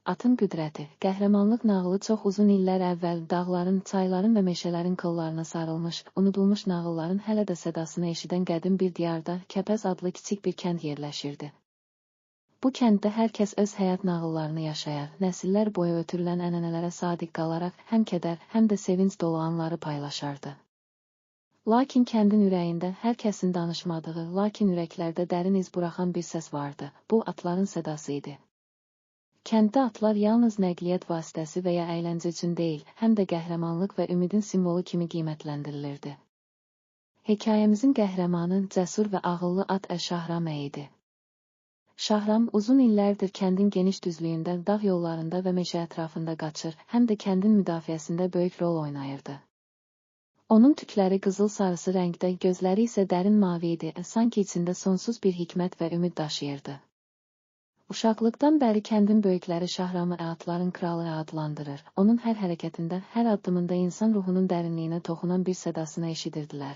Atın qüdrəti, qəhrəmanlıq nağılı çox uzun illər əvvəl dağların, çayların və meşələrin qollarına sarılmış, unudulmuş nağılların hələ də sədasını eşidən qədim bir diyarda Kəpəz adlı kiçik bir kənd yerləşirdi. Bu kənddə hər kəs öz həyat nağıllarını yaşayar, nəsillər boyu ötürülən ənənələrə sadiq qalaraq həm kədər, həm də sevinc dolu anları paylaşardı. Lakin kəndin ürəyində hər kəsin danışmadığı, lakin ürəklərdə dərin iz buraxan bir səs vardı. Bu, atların sədası idi. Kənddə atlar yalnız nəqliyyat vasitəsi və ya əyləncə üçün deyil, həm də qəhrəmanlıq və ümidin simvolu kimi qiymətləndirilirdi. Hekayəmizin qəhrəmanı cəsur və ağıllı at Şahram idi. Şahram uzun illərdir kəndin geniş düzlüyündə, dağ yollarında və meşə ətrafında qaçır, həm də kəndin müdafiəsində böyük rol oynayırdı. Onun tükləri qızıl-sarısı rəngdə, gözləri isə dərin mavi idi, sanki içində sonsuz bir hikmət və ümid daşıyırdı. Uşaqlıqdan bəri kəndin böyükləri Şahramı atların kralı adlandırır. Onun hər hərəkətində, hər addımında insan ruhunun dərinliyinə toxunan bir sədasını eşidirdilər.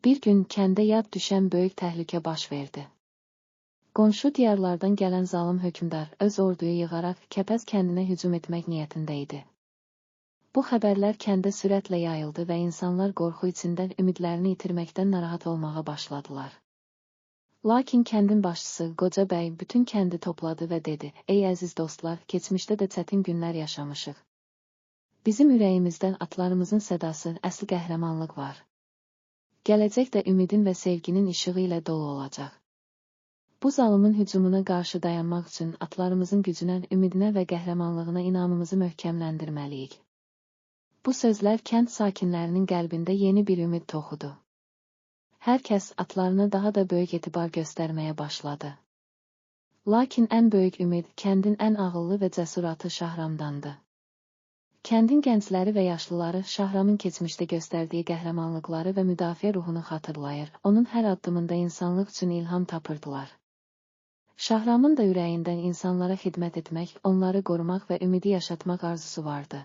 Bir gün kəndə yad düşən böyük təhlükə baş verdi. Qonşu diyarlardan gələn zalım hökmdar öz orduyu yığaraq Kəpəz kəndinə hücum etmək niyyətində idi. Bu xəbərlər kəndə sürətlə yayıldı və insanlar qorxu içində ümidlərini itirməkdən narahat olmağa başladılar. Lakin kəndin başçısı, qoca bəy, bütün kəndi topladı və dedi, ey əziz dostlar, keçmişdə də çətin günlər yaşamışıq. Bizim ürəyimizdə atlarımızın sədası, əsl qəhrəmanlıq var. Gələcək də ümidin və sevginin işığı ilə dolu olacaq. Bu zalımın hücumuna qarşı dayanmaq üçün atlarımızın gücünə, ümidinə və qəhrəmanlığına inamımızı möhkəmləndirməliyik. Bu sözlər kənd sakinlərinin qəlbində yeni bir ümid toxudu. Hər kəs atlarına daha da böyük etibar göstərməyə başladı. Lakin ən böyük ümid kəndin ən ağıllı və cəsur atı Şahramdandı. Kəndin gəncləri və yaşlıları Şahramın keçmişdə göstərdiyi qəhrəmanlıqları və müdafiə ruhunu xatırlayır, onun hər addımında insanlıq üçün ilham tapırdılar. Şahramın da ürəyindən insanlara xidmət etmək, onları qorumaq və ümidi yaşatmaq arzusu vardı.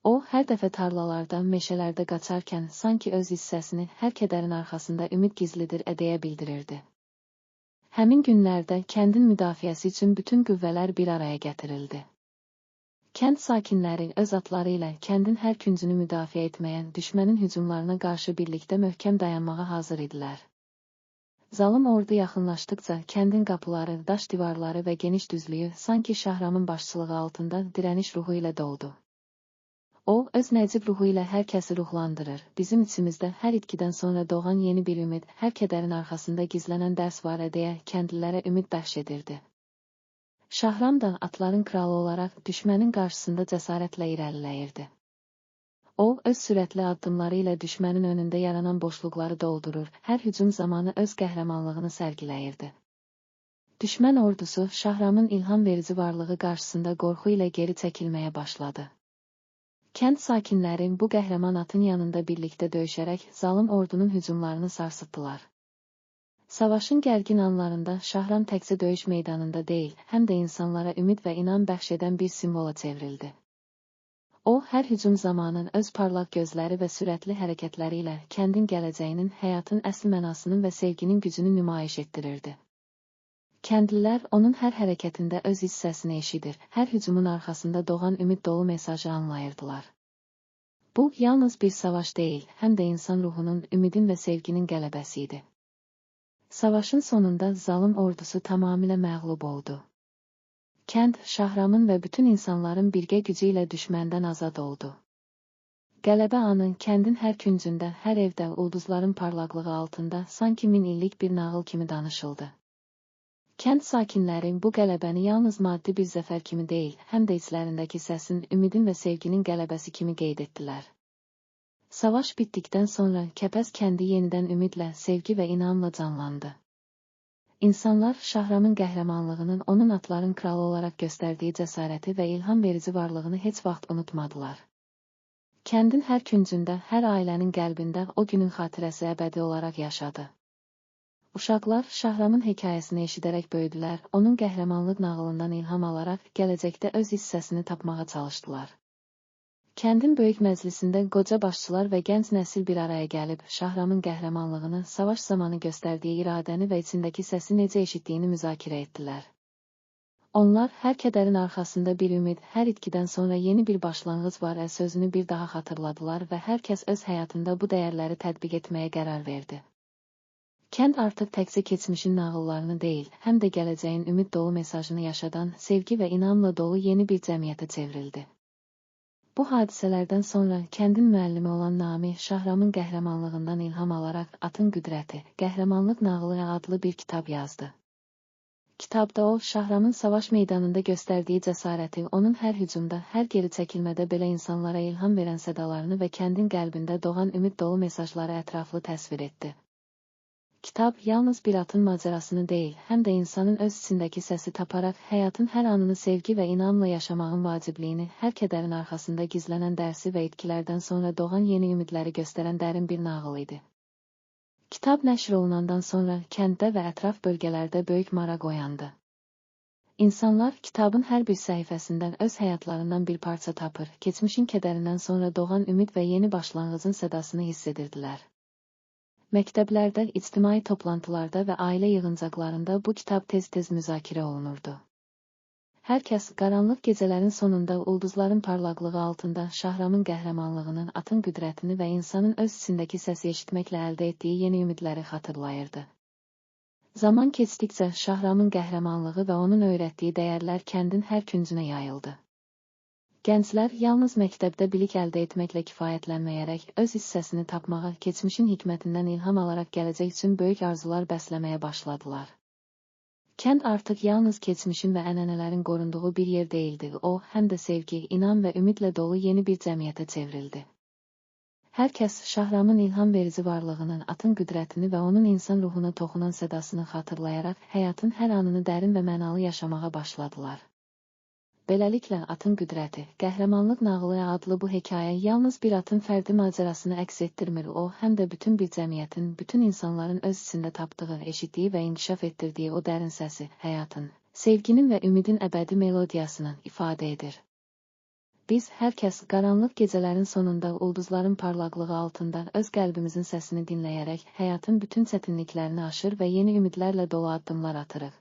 O, hər dəfə tarlalarda, meşələrdə qaçarkən sanki öz hissəsini, hər kədərin arxasında ümid gizlidir deyə bildirirdi. Həmin günlərdə kəndin müdafiəsi üçün bütün qüvvələr bir araya gətirildi. Kənd sakinləri öz atları ilə kəndin hər küncünü müdafiə etməyə, düşmənin hücumlarına qarşı birlikdə möhkəm dayanmağa hazır idilər. Zalım ordu yaxınlaşdıqca kəndin qapıları, daş divarları və geniş düzlüyü sanki Şahramın başçılığı altında dirəniş ruhu ilə doldu. O, öz nəcib ruhu ilə hər kəsi ruhlandırır. Bizim içimizdə hər itkidən sonra doğan yeni bir ümid, hər kədərin arxasında gizlənən dərs var deyə kəndlilərə ümid bəxş edirdi. Şahram da atların kralı olaraq düşmənin qarşısında cəsarətlə irəliləyirdi. O, öz sürətli addımları ilə düşmənin önündə yaranan boşluqları doldurur, hər hücum zamanı öz qəhrəmanlığını sərgiləyirdi. Düşmən ordusu Şahramın ilham verici varlığı qarşısında qorxu ilə geri çəkilməyə başladı. Kənd sakinləri bu qəhrəman atın yanında birlikdə döyüşərək zalım ordunun hücumlarını sarsıtdılar. Savaşın gərgin anlarında Şahram təkcə döyüş meydanında deyil, həm də insanlara ümid və inam bəxş edən bir simvola çevrildi. O, hər hücum zamanı öz parlaq gözləri və sürətli hərəkətləri ilə kəndin gələcəyinin, həyatın əsl mənasının və sevginin gücünü nümayiş etdirirdi. Kəndlilər onun hər hərəkətində öz hissəsini eşidir, hər hücumun arxasında doğan ümid dolu mesajı anlayırdılar. Bu, yalnız bir savaş deyil, həm də insan ruhunun, ümidin və sevginin qələbəsi idi. Savaşın sonunda zalım ordusu tamamilə məğlub oldu. Kənd, Şahramın və bütün insanların birgə gücü ilə düşməndən azad oldu. Qələbə anı kəndin hər küncündə, hər evdə, ulduzların parlaqlığı altında sanki 1000 illik bir nağıl kimi danışıldı. Kənd sakinləri bu qələbəni yalnız maddi bir zəfər kimi deyil, həm də içlərindəki səsin, ümidin və sevginin qələbəsi kimi qeyd etdilər. Savaş bitdikdən sonra Kəpəz kəndi yenidən ümidlə, sevgi və inamla canlandı. İnsanlar Şahramın qəhrəmanlığının, onun atların kralı olaraq göstərdiyi cəsarəti və ilham verici varlığını heç vaxt unutmadılar. Kəndin hər küncündə, hər ailənin qəlbində o günün xatirəsi əbədi olaraq yaşadı. Uşaqlar Şahramın hekayəsini eşidərək böyüdülər, onun qəhrəmanlıq nağılından ilham alaraq gələcəkdə öz hissəsini tapmağa çalışdılar. Kəndin böyük məclisində qoca başçılar və gənc nəsil bir araya gəlib, Şahramın qəhrəmanlığını, savaş zamanı göstərdiyi iradəni və içindəki səsi necə eşitdiyini müzakirə etdilər. Onlar, hər kədərin arxasında bir ümid, hər itkidən sonra yeni bir başlanğıc var sözünü bir daha xatırladılar və hər kəs öz həyatında bu dəyərləri tətbiq etməyə qərar verdi. Kənd artıq təkcə keçmişin nağıllarını deyil, həm də gələcəyin ümid dolu mesajını yaşadan, sevgi və inamla dolu yeni bir cəmiyyətə çevrildi. Bu hadisələrdən sonra kəndin müəllimi olan Nami, Şahramın qəhrəmanlığından ilham alaraq Atın Qüdrəti, Qəhrəmanlıq nağılı adlı bir kitab yazdı. Kitabda o, Şahramın savaş meydanında göstərdiyi cəsarəti, onun hər hücumda, hər geri çəkilmədə belə insanlara ilham verən sədalarını və kəndin qəlbində doğan ümid dolu mesajları ətraflı təsvir etdi. Kitab yalnız bir atın macərasını deyil, həm də insanın öz içindəki səsi taparaq həyatın hər anını sevgi və inamla yaşamağın vacibliyini, hər kədərin arxasında gizlənən dərsi və itkilərdən sonra doğan yeni ümidləri göstərən dərin bir nağıl idi. Kitab nəşr olunandan sonra kənddə və ətraf bölgələrdə böyük maraq oyandı. İnsanlar kitabın hər bir səhifəsindən öz həyatlarından bir parça tapır, keçmişin kədərindən sonra doğan ümid və yeni başlanğıcın sədasını hiss edirdilər. Məktəblərdə, ictimai toplantılarda və ailə yığıncaqlarında bu kitab tez-tez müzakirə olunurdu. Hər kəs, qaranlıq gecələrin sonunda ulduzların parlaqlığı altında Şahramın qəhrəmanlığının, atın qüdrətini və insanın öz içindəki səsi eşitməklə əldə etdiyi yeni ümidləri xatırlayırdı. Zaman keçdikcə Şahramın qəhrəmanlığı və onun öyrətdiyi dəyərlər kəndin hər küncünə yayıldı. Gənclər yalnız məktəbdə bilik əldə etməklə kifayətlənməyərək, öz hissəsini tapmağa, keçmişin hikmətindən ilham alaraq gələcək üçün böyük arzular bəsləməyə başladılar. Kənd artıq yalnız keçmişin və ənənələrin qorunduğu bir yer deyildi, o, həm də sevgi, inam və ümidlə dolu yeni bir cəmiyyətə çevrildi. Hər kəs Şahramın ilham verici varlığının, atın qüdrətini və onun insan ruhuna toxunan sədasını xatırlayaraq, həyatın hər anını dərin və mənalı yaşamağa başladılar. Beləliklə, Atın Qüdrəti, Qəhrəmanlıq nağılı adlı bu hekayə yalnız bir atın fərdi macərasını əks etdirmir, o, həm də bütün bir cəmiyyətin, bütün insanların öz içində tapdığı, eşitdiyi və inkişaf etdirdiyi o dərin səsi, həyatın, sevginin və ümidin əbədi melodiyasını ifadə edir. Biz, hər kəs, qaranlıq gecələrin sonunda ulduzların parlaqlığı altında öz qəlbimizin səsini dinləyərək, həyatın bütün çətinliklərini aşır və yeni ümidlərlə dolu addımlar atırıq.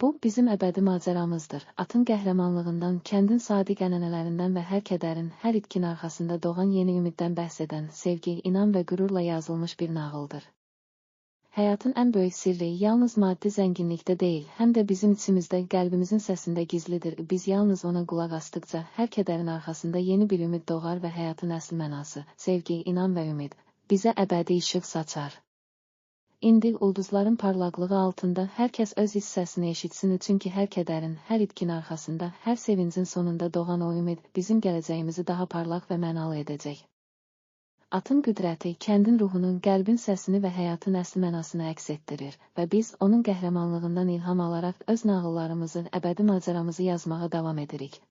Bu, bizim əbədi macəramızdır. Atın qəhrəmanlığından, kəndin sadiq ənənələrindən və hər kədərin, hər itkin arxasında doğan yeni ümiddən bəhs edən, sevgi, inam və qürurla yazılmış bir nağıldır. Həyatın ən böyük sirri yalnız maddi zənginlikdə deyil, həm də bizim içimizdə, qəlbimizin səsində gizlidir. Biz yalnız ona qulaq asdıqca, hər kədərin arxasında yeni bir ümid doğar və həyatın əsl mənası, sevgi, inam və ümid, bizə əbədi işıq saçar. İndi ulduzların parlaqlığı altında hər kəs öz hissəsini eşitsin, çünki hər kədərin, hər itkin arxasında, hər sevincin sonunda doğan o ümid bizim gələcəyimizi daha parlaq və mənalı edəcək. Atın qüdrəti, kəndin ruhunun, qəlbin səsini və həyatın əsl mənasını əks etdirir və biz onun qəhrəmanlığından ilham alaraq öz nağıllarımızı, əbədi macəramızı yazmağa davam edirik.